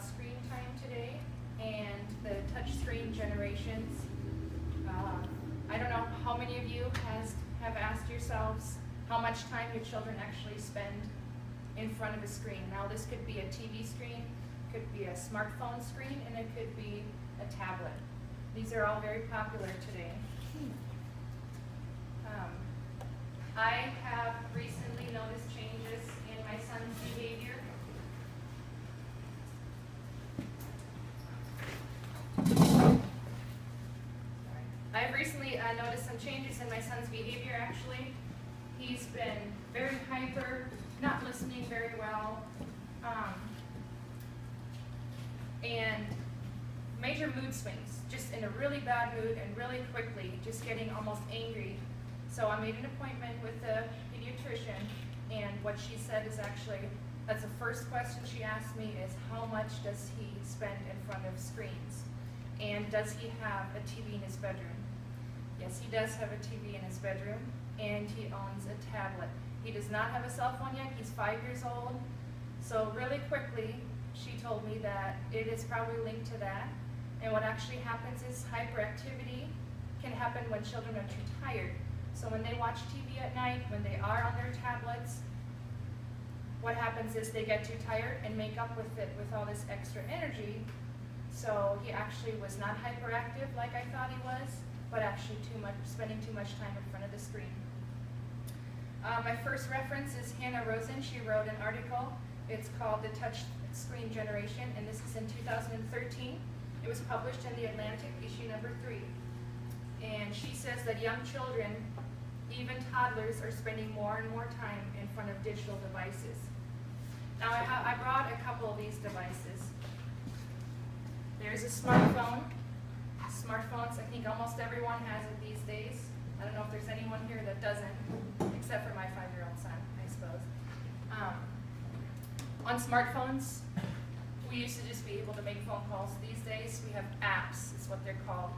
about screen time today and the touchscreen generations. I don't know how many of you have asked yourselves how much time your children actually spend in front of a screen. Now this could be a TV screen, could be a smartphone screen, and it could be a tablet. These are all very popular today. I have recently noticed changes in my son's behavior. I've recently noticed some changes in my son's behavior, actually. He's been very hyper, not listening very well, and major mood swings, just in a really bad mood and really quickly, just getting almost angry. So I made an appointment with the pediatrician, and what she said is actually, that's the first question she asked me is, how much does he spend in front of screens? And does he have a TV in his bedroom? Yes, he does have a TV in his bedroom, and he owns a tablet. He does not have a cell phone yet, he's 5 years old. So really quickly, she told me that it is probably linked to that. And what actually happens is hyperactivity can happen when children are too tired. So when they watch TV at night, when they are on their tablets, what happens is they get too tired and make up with it with all this extra energy. So he actually was not hyperactive like I thought he was, but actually spending too much time in front of the screen. My first reference is Hannah Rosen. She wrote an article. It's called The Touch Screen Generation, and this is in 2013. It was published in The Atlantic, issue number 3. And she says that young children, even toddlers, are spending more and more time in front of digital devices. Now I brought a couple of these devices. There's a smartphone. Smartphones, I think almost everyone has it these days. I don't know if there's anyone here that doesn't, except for my 5-year-old son, I suppose. On smartphones, we used to just be able to make phone calls. These days, we have apps, is what they're called.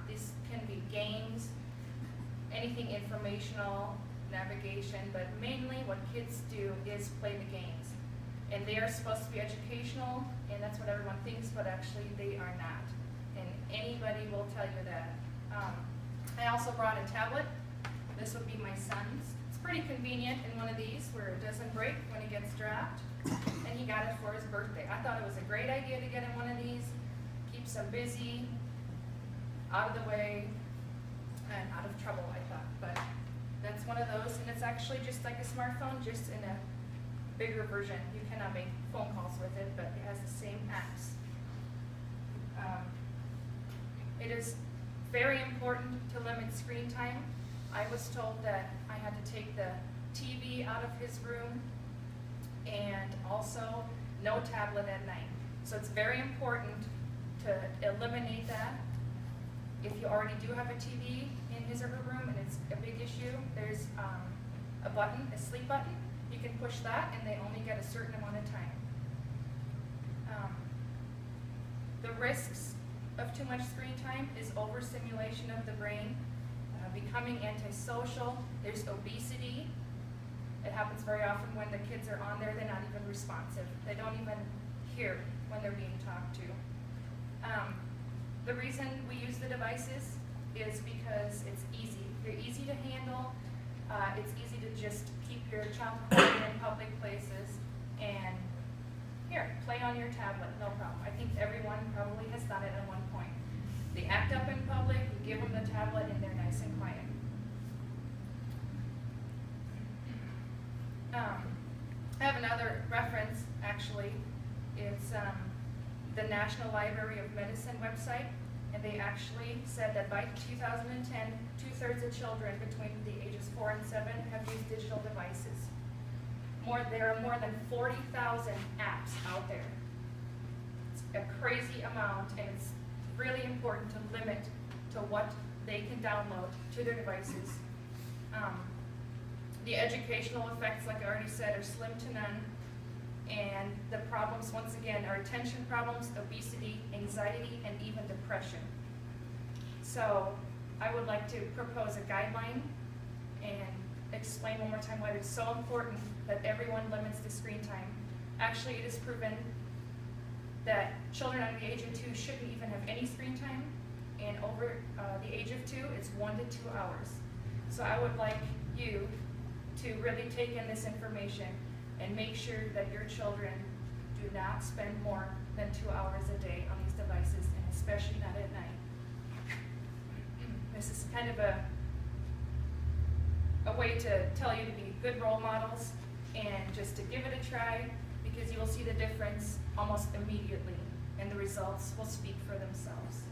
These can be games, anything informational, navigation, but mainly what kids do is play the games. And they are supposed to be educational, and that's what everyone thinks, but actually they are not. And anybody will tell you that. I also brought a tablet. This would be my son's. It's pretty convenient in one of these where it doesn't break when it gets dropped. And he got it for his birthday. I thought it was a great idea to get him one of these. Keeps him busy, out of the way, and out of trouble, I thought. But that's one of those, and it's actually just like a smartphone, just in a bigger version. You cannot make phone calls with it, but it has the same apps. It is very important to limit screen time. I was told that I had to take the TV out of his room, and also no tablet at night. So it's very important to eliminate that. If you already do have a TV in his or her room and it's a big issue, there's a button, a sleep button. You can push that and they only get a certain amount of time. The risks of too much screen time is overstimulation of the brain, becoming antisocial, there's obesity. It happens very often when the kids are on there, they're not even responsive. They don't even hear when they're being talked to. The reason we use the devices is because it's easy. They're easy to handle. It's easy to just keep your child quiet in public places and here, play on your tablet, no problem. I think everyone probably has done it at one point. They act up in public, you give them the tablet, and they're nice and quiet. I have another reference, actually. It's the National Library of Medicine website, and they actually said that by 2010, 2/3 of children between the ages 4 and 7 have used digital devices. There are more than 40,000 apps out there. It's a crazy amount, and it's really important to limit to what they can download to their devices. The educational effects, like I already said, are slim to none. And the problems, once again, are attention problems, obesity, anxiety, and even depression. So I would like to propose a guideline and explain one more time why it's so important that everyone limits the screen time. Actually, it is proven that children under the age of 2 shouldn't even have any screen time, and over the age of 2, it's 1 to 2 hours. So I would like you to really take in this information and make sure that your children do not spend more than 2 hours a day on these devices, and especially not at night. This is kind of a way to tell you to be good role models and just to give it a try, because you will see the difference almost immediately, and the results will speak for themselves.